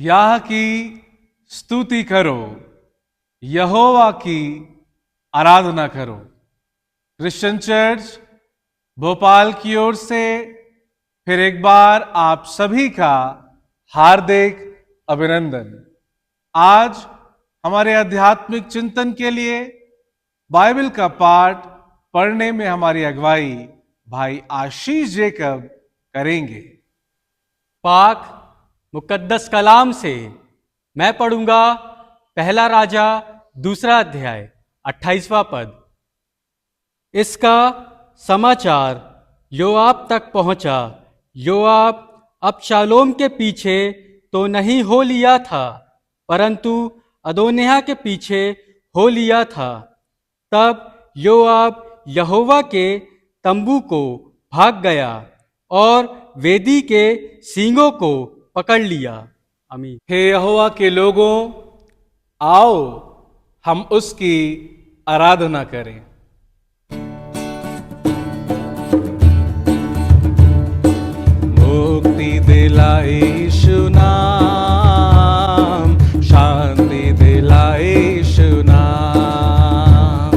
याह की स्तुति करो, यहोवा की आराधना करो। क्रिश्चियन चर्च भोपाल की ओर से फिर एक बार आप सभी का हार्दिक अभिनंदन। आज हमारे आध्यात्मिक चिंतन के लिए बाइबल का पाठ पढ़ने में हमारी अगुवाई भाई आशीष जेकब करेंगे। पाक मुकद्दस कलाम से मैं पढ़ूंगा। पहला राजा दूसरा अध्याय 28वां पद। इसका समाचार योआब तक पहुंचा। योआब अबशालोम के पीछे तो नहीं हो लिया था, परंतु अदोनिय्याह के पीछे हो लिया था। तब योआब यहोवा के तंबू को भाग गया और वेदी के सींगों को पकड़ लिया। आमीन। हे यहोवा के लोगों, आओ हम उसकी आराधना करें। मुक्ति दिलाए यीशु नाम, शांति दिलाए यीशु नाम।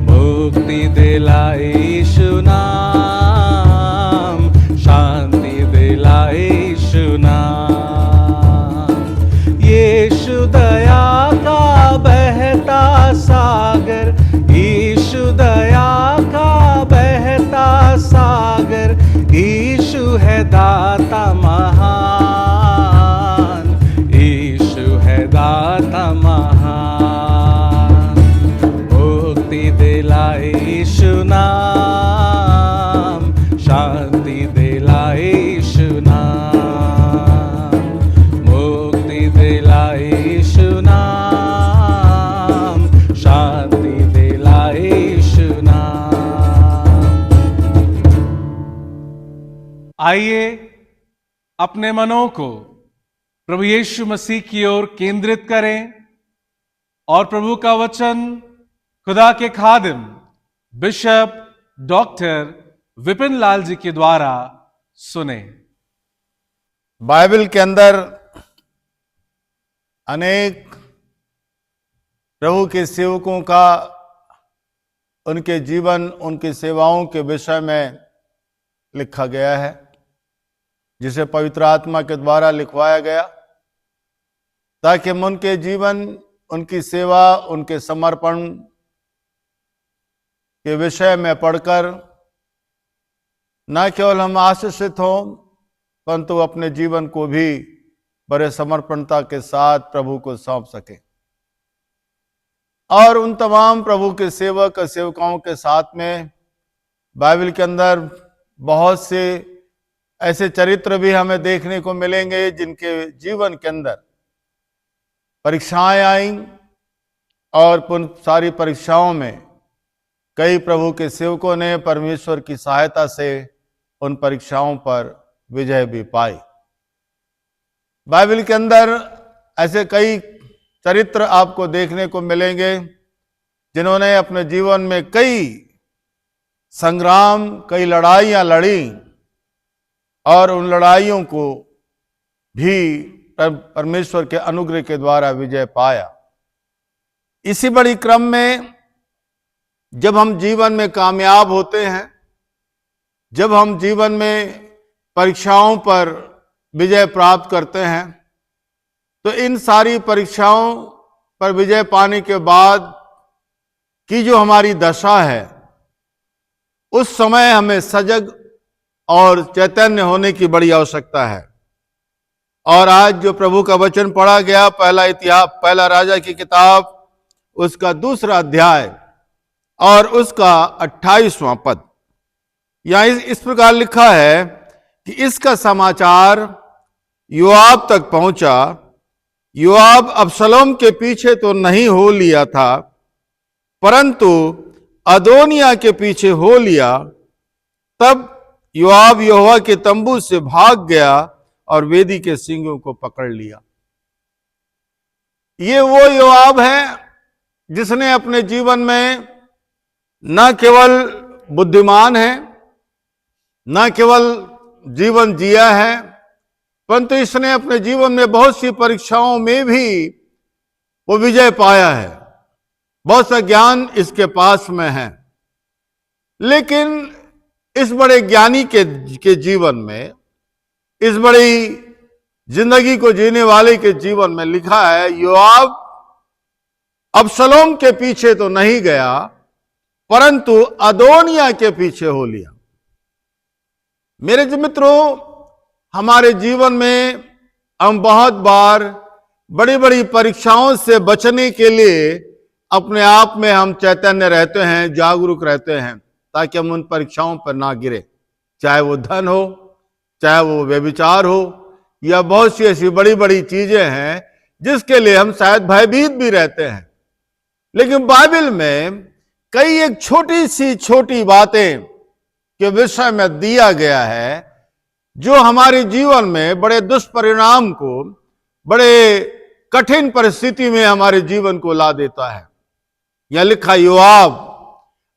मुक्ति दिलाए यीशु नाम, शांति दिलाए यीशु नाम। यीशु दया का बहता सागर, यीशु दया का बहता सागर। यीशु है दाता महान, यीशु है दाता महान। मुक्ति दिलाए यीशु नाम, शांति दिलाए यीशु नाम। मुक्ति दिलाए यीशु नाम, शांति दिलाए यीशु नाम। आइए अपने मनों को प्रभु यीशु मसीह की ओर केंद्रित करें और प्रभु का वचन खुदा के खादिम बिशप डॉक्टर विपिन लाल जी के द्वारा सुने। बाइबल के अंदर अनेक प्रभु के सेवकों का, उनके जीवन, उनकी सेवाओं के विषय में लिखा गया है, जिसे पवित्र आत्मा के द्वारा लिखवाया गया, ताकि हम उनके जीवन, उनकी सेवा, उनके समर्पण के विषय में पढ़कर न केवल हम आशीषित हों, परंतु अपने जीवन को भी बड़े समर्पणता के साथ प्रभु को सौंप सके। और उन तमाम प्रभु के सेवक और सेवकाओं के साथ में बाइबल के अंदर बहुत से ऐसे चरित्र भी हमें देखने को मिलेंगे जिनके जीवन के अंदर परीक्षाएं आई और उन सारी परीक्षाओं में कई प्रभु के सेवकों ने परमेश्वर की सहायता से उन परीक्षाओं पर विजय भी पाई। बाइबल के अंदर ऐसे कई चरित्र आपको देखने को मिलेंगे जिन्होंने अपने जीवन में कई संग्राम, कई लड़ाइयां लड़ी और उन लड़ाइयों को भी परमेश्वर के अनुग्रह के द्वारा विजय पाया। इसी बड़ी क्रम में जब हम जीवन में कामयाब होते हैं, जब हम जीवन में परीक्षाओं पर विजय प्राप्त करते हैं, तो इन सारी परीक्षाओं पर विजय पाने के बाद की जो हमारी दशा है, उस समय हमें सजग और चैतन्य होने की बड़ी आवश्यकता है। और आज जो प्रभु का वचन पढ़ा गया, पहला राजा की किताब, उसका दूसरा अध्याय और उसका 28वां पद, यहाँ इस प्रकार लिखा है कि इसका समाचार योआब तक पहुंचा। योआब अबशालोम के पीछे तो नहीं हो लिया था, परंतु अदोनिय्याह के पीछे हो लिया। तब योआब यहोवा के तंबू से भाग गया और वेदी के सींगों को पकड़ लिया। ये वो योआब है जिसने अपने जीवन में न केवल बुद्धिमान है, न केवल जीवन जिया है, परंतु इसने अपने जीवन में बहुत सी परीक्षाओं में भी वो विजय पाया है। बहुत सा ज्ञान इसके पास में है, लेकिन इस बड़े ज्ञानी के जीवन में, इस बड़ी जिंदगी को जीने वाले के जीवन में लिखा है, योआब अबसलोम के पीछे तो नहीं गया, परंतु अदोनिया के पीछे हो लिया। मेरे मित्रों, हमारे जीवन में हम बहुत बार बड़ी बड़ी परीक्षाओं से बचने के लिए अपने आप में हम चैतन्य रहते हैं, जागरूक रहते हैं, ताकि हम उन परीक्षाओं पर ना गिरे। चाहे वो धन हो, चाहे वो व्यभिचार हो, या बहुत सी ऐसी बड़ी बड़ी चीजें हैं जिसके लिए हम शायद भयभीत भी रहते हैं। लेकिन बाइबल में कई एक छोटी बातें के विषय में दिया गया है जो हमारे जीवन में बड़े दुष्परिणाम को, बड़े कठिन परिस्थिति में हमारे जीवन को ला देता है। यह लिखा, योआब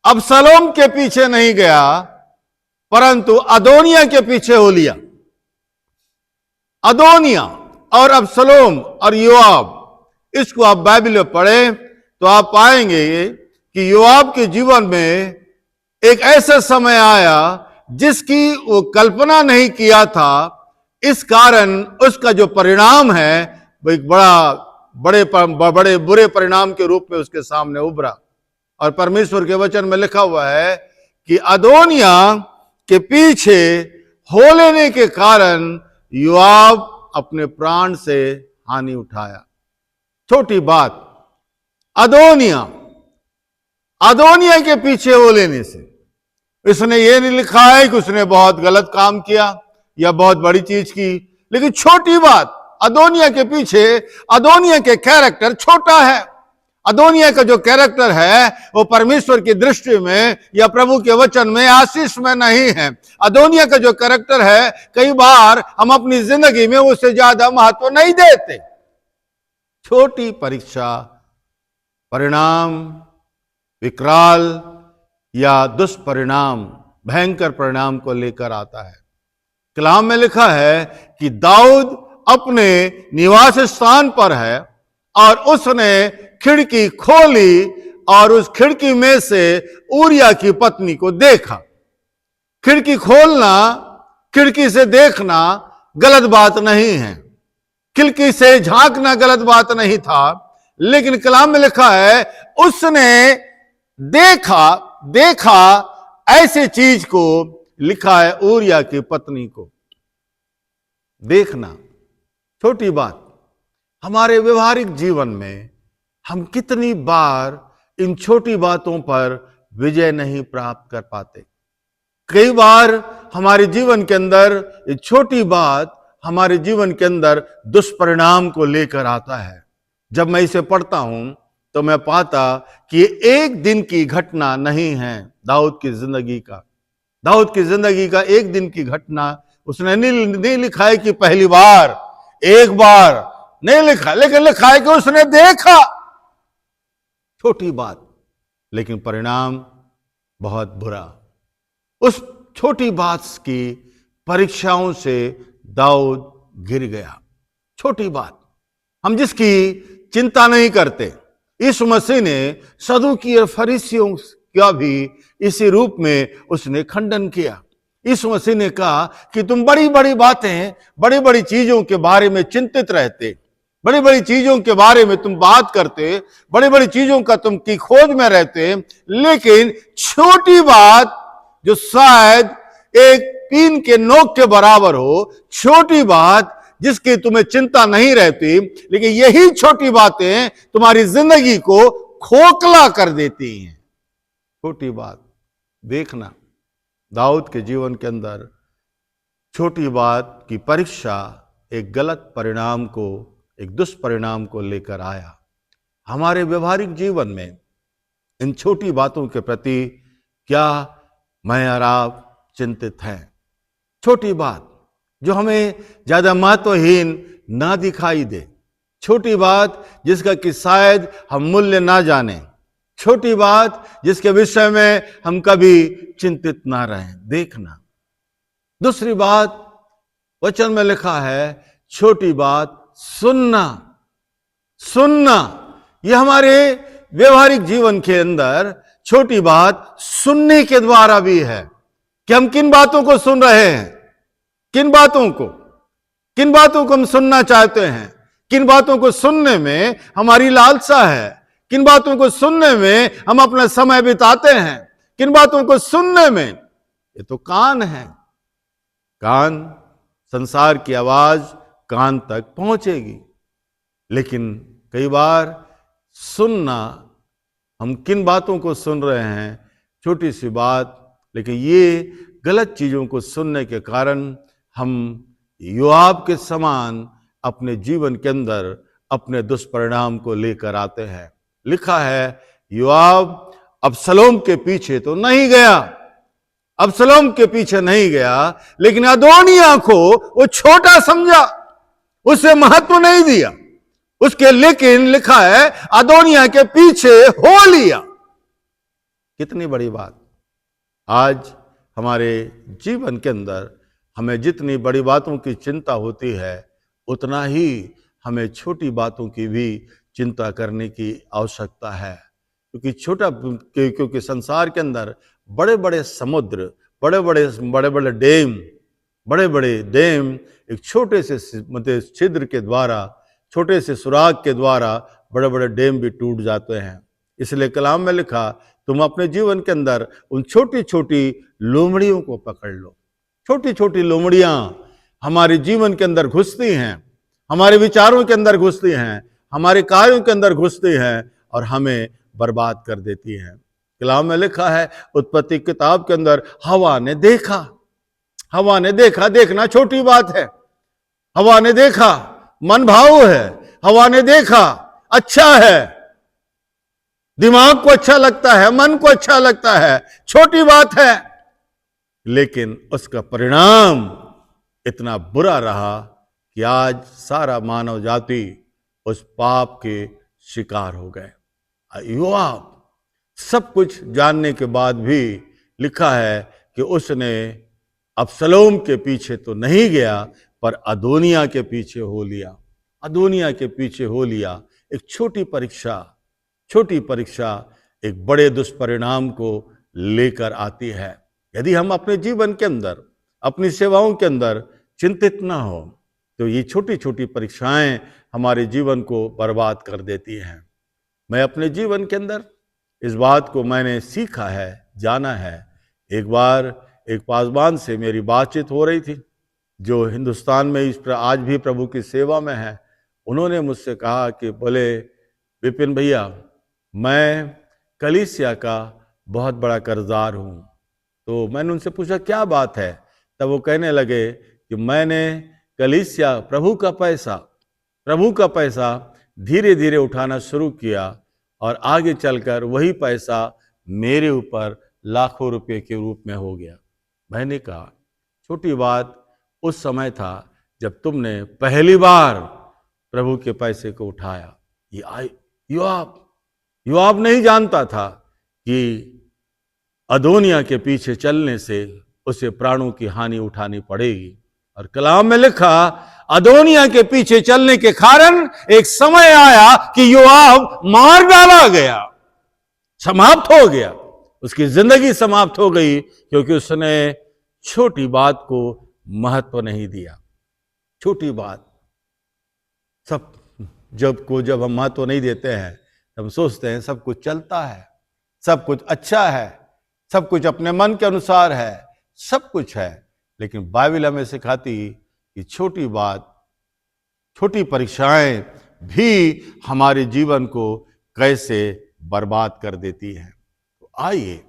अबसलोम के पीछे नहीं गया, परंतु अदोनिया के पीछे हो लिया। अदोनिया और अबसलोम और योआब, इसको आप बाइबल में पढ़ें तो आप पाएंगे कि योआब के जीवन में एक ऐसा समय आया जिसकी वो कल्पना नहीं किया था। इस कारण उसका जो परिणाम है वो एक बड़े बुरे परिणाम के रूप में उसके सामने उभरा। और परमेश्वर के वचन में लिखा हुआ है कि अदोनिया के पीछे हो लेने के कारण योआब अपने प्राण से हानि उठाया। छोटी बात, अदोनिया के पीछे हो लेने से इसने ये नहीं लिखा है कि उसने बहुत गलत काम किया या बहुत बड़ी चीज की, लेकिन छोटी बात, अदोनिया के पीछे, अदोनिया के कैरेक्टर छोटा है। अदोनिया का जो कैरेक्टर है वो परमेश्वर की दृष्टि में या प्रभु के वचन में आशीष में नहीं है। अदोनिया का जो कैरेक्टर है, कई बार हम अपनी जिंदगी में उससे ज्यादा महत्व नहीं देते। छोटी परीक्षा परिणाम विकराल या दुष्परिणाम, भयंकर परिणाम को लेकर आता है। कलाम में लिखा है कि दाऊद अपने निवास स्थान पर है और उसने खिड़की खोली और उस खिड़की में से ऊरिया की पत्नी को देखा। खिड़की खोलना, खिड़की से देखना गलत बात नहीं है, खिड़की से झांकना गलत बात नहीं था, लेकिन कलाम में लिखा है उसने देखा ऐसे चीज को, लिखा है ऊरिया की पत्नी को। देखना छोटी बात। हमारे व्यवहारिक जीवन में हम कितनी बार इन छोटी बातों पर विजय नहीं प्राप्त कर पाते। कई बार हमारे जीवन के अंदर ये छोटी बात हमारे जीवन के अंदर दुष्परिणाम को लेकर आता है। जब मैं इसे पढ़ता हूं तो मैं पाता कि एक दिन की घटना नहीं है दाऊद की जिंदगी का। दाऊद की जिंदगी का एक दिन की घटना उसने नहीं लिखा है कि पहली बार, एक बार नहीं लिखा, लेकिन लिखा है कि उसने देखा। छोटी बात, लेकिन परिणाम बहुत बुरा। उस छोटी बात की परीक्षाओं से दाऊद गिर गया। छोटी बात, हम जिसकी चिंता नहीं करते। यीशु मसीह ने सदूकी और फरीसियों का भी इसी रूप में उसने खंडन किया। यीशु मसीह ने कहा कि तुम बड़ी बड़ी बातें, बड़ी बड़ी चीजों के बारे में चिंतित रहते, बड़ी बड़ी चीजों के बारे में तुम बात करते, बड़ी बड़ी चीजों का तुम की खोज में रहते, लेकिन छोटी बात जो शायद एक पीन के नोक के बराबर हो, छोटी बात जिसकी तुम्हें चिंता नहीं रहती, लेकिन यही छोटी बातें तुम्हारी जिंदगी को खोखला कर देती हैं। छोटी बात देखना, दाऊद के जीवन के अंदर छोटी बात की परीक्षा एक गलत परिणाम को, एक दुष्परिणाम को लेकर आया। हमारे व्यवहारिक जीवन में इन छोटी बातों के प्रति क्या मैं और आप चिंतित हैं? छोटी बात जो हमें ज्यादा महत्वहीन ना दिखाई दे, छोटी बात जिसका कि शायद हम मूल्य ना जाने, छोटी बात जिसके विषय में हम कभी चिंतित ना रहें। देखना। दूसरी बात, वचन में लिखा है छोटी बात सुनना। सुनना, यह हमारे व्यवहारिक जीवन के अंदर छोटी बात सुनने के द्वारा भी है कि हम किन बातों को सुन रहे हैं, किन बातों को हम सुनना चाहते हैं, किन बातों को सुनने में हमारी लालसा है, किन बातों को सुनने में हम अपना समय बिताते हैं, किन बातों को सुनने में। ये तो कान है। कान, संसार की आवाज कान तक पहुंचेगी, लेकिन कई बार सुनना, हम किन बातों को सुन रहे हैं, छोटी सी बात, लेकिन ये गलत चीजों को सुनने के कारण हम योआब के समान अपने जीवन के अंदर अपने दुष्परिणाम को लेकर आते हैं। लिखा है योआब अबसलोम के पीछे तो नहीं गया, अबसलोम के पीछे नहीं गया, लेकिन अदोनिया को वो छोटा समझा, उसे महत्व नहीं दिया उसके, लेकिन लिखा है अदोनिया के पीछे हो लिया। कितनी बड़ी बात। आज हमारे जीवन के अंदर हमें जितनी बड़ी बातों की चिंता होती है, उतना ही हमें छोटी बातों की भी चिंता करने की आवश्यकता है। क्योंकि संसार के अंदर बड़े बड़े समुद्र, बड़े बड़े डैम एक छोटे से छिद्र के द्वारा, छोटे से सुराग के द्वारा बड़े बड़े डैम भी टूट जाते हैं। इसलिए कलाम में लिखा, तुम अपने जीवन के अंदर उन छोटी छोटी लोमड़ियों को पकड़ लो। छोटी छोटी लोमड़ियां हमारे जीवन के अंदर घुसती हैं, हमारे विचारों के अंदर घुसती हैं, हमारे कार्यों के अंदर घुसती हैं और हमें बर्बाद कर देती हैं। कलाम में लिखा है उत्पत्ति किताब के अंदर, हवा ने देखा, देखना छोटी बात है। हवा ने देखा, मन भाव है, हवा ने देखा, अच्छा है, दिमाग को अच्छा लगता है, मन को अच्छा लगता है, छोटी बात है, लेकिन उसका परिणाम इतना बुरा रहा कि आज सारा मानव जाति उस पाप के शिकार हो गए। योआब सब कुछ जानने के बाद भी लिखा है कि उसने अबसलोम के पीछे तो नहीं गया, पर अदोनिया के पीछे हो लिया। अदोनिया के पीछे हो लिया। एक छोटी परीक्षा एक बड़े दुष्परिणाम को लेकर आती है। यदि हम अपने जीवन के अंदर, अपनी सेवाओं के अंदर चिंतित ना हो, तो ये छोटी छोटी परीक्षाएं हमारे जीवन को बर्बाद कर देती हैं। मैं अपने जीवन के अंदर इस बात को मैंने सीखा है, जाना है। एक बार एक पासवान से मेरी बातचीत हो रही थी, जो हिंदुस्तान में इस पर आज भी प्रभु की सेवा में है। उन्होंने मुझसे कहा कि बोले, विपिन भैया, मैं कलीसिया का बहुत बड़ा कर्जदार हूँ। तो मैंने उनसे पूछा क्या बात है? तब वो कहने लगे कि मैंने कलीसिया, प्रभु का पैसा धीरे धीरे उठाना शुरू किया और आगे चलकर वही पैसा मेरे ऊपर लाखों रुपए के रूप में हो गया। मैंने कहा छोटी बात उस समय था जब तुमने पहली बार प्रभु के पैसे को उठाया। ये योआब नहीं जानता था कि अदोनिया के पीछे चलने से उसे प्राणों की हानि उठानी पड़ेगी। और कलाम में लिखा, अदोनिया के पीछे चलने के कारण एक समय आया कि योआब मार डाला गया, समाप्त हो गया, उसकी जिंदगी समाप्त हो गई, क्योंकि उसने छोटी बात को महत्व नहीं दिया। छोटी बात जब हम महत्व नहीं देते हैं, तब हम सोचते हैं सब कुछ चलता है, सब कुछ अच्छा है, सब कुछ अपने मन के अनुसार है, सब कुछ है। लेकिन बाइबल हमें सिखाती कि छोटी बात, छोटी परीक्षाएं भी हमारे जीवन को कैसे बर्बाद कर देती हैं। तो आइए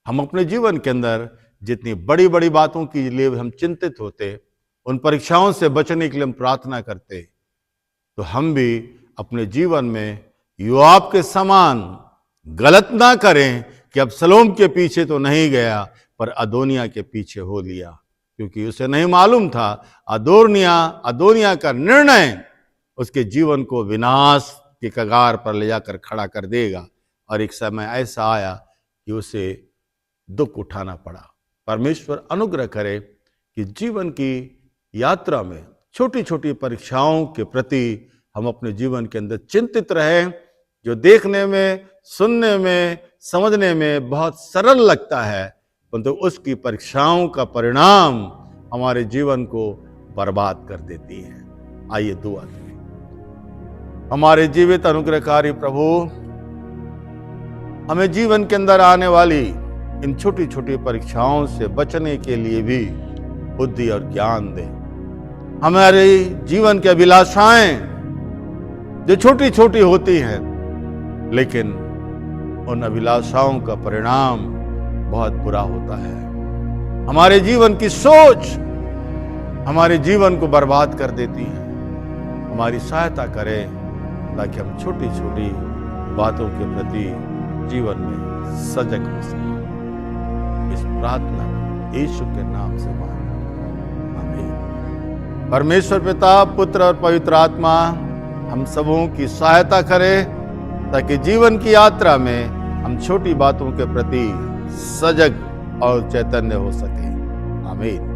हम अपने जीवन के अंदर जितनी बड़ी बड़ी बातों के लिए हम चिंतित होते, उन परीक्षाओं से बचने के लिए हम प्रार्थना करते, तो हम भी अपने जीवन में योआब के समान गलत ना करें कि अबसलोम के पीछे तो नहीं गया, पर अदोनिया के पीछे हो लिया, क्योंकि उसे नहीं मालूम था अदोनिया का निर्णय उसके जीवन को विनाश के कगार पर ले जाकर खड़ा कर देगा। और एक समय ऐसा आया कि उसे दुख उठाना पड़ा। परमेश्वर अनुग्रह करे कि जीवन की यात्रा में छोटी छोटी परीक्षाओं के प्रति हम अपने जीवन के अंदर चिंतित रहें, जो देखने में, सुनने में, समझने में बहुत सरल लगता है, परंतु उसकी परीक्षाओं का परिणाम हमारे जीवन को बर्बाद कर देती है। आइए दुआ करें। हमारे जीवित अनुग्रहकारी प्रभु, हमें जीवन के अंदर आने वाली इन छोटी छोटी परीक्षाओं से बचने के लिए भी बुद्धि और ज्ञान दे। हमारे जीवन की अभिलाषाएं जो छोटी छोटी होती हैं, लेकिन उन अभिलाषाओं का परिणाम बहुत बुरा होता है। हमारे जीवन की सोच हमारे जीवन को बर्बाद कर देती है। हमारी सहायता करें ताकि हम छोटी छोटी बातों के प्रति जीवन में सजग हो सकें। इस प्रार्थना यीशु के नाम से मांगते, आमीन। परमेश्वर पिता, पुत्र और पवित्र आत्मा हम सबों की सहायता करें ताकि जीवन की यात्रा में हम छोटी बातों के प्रति सजग और चैतन्य हो सके। आमीन।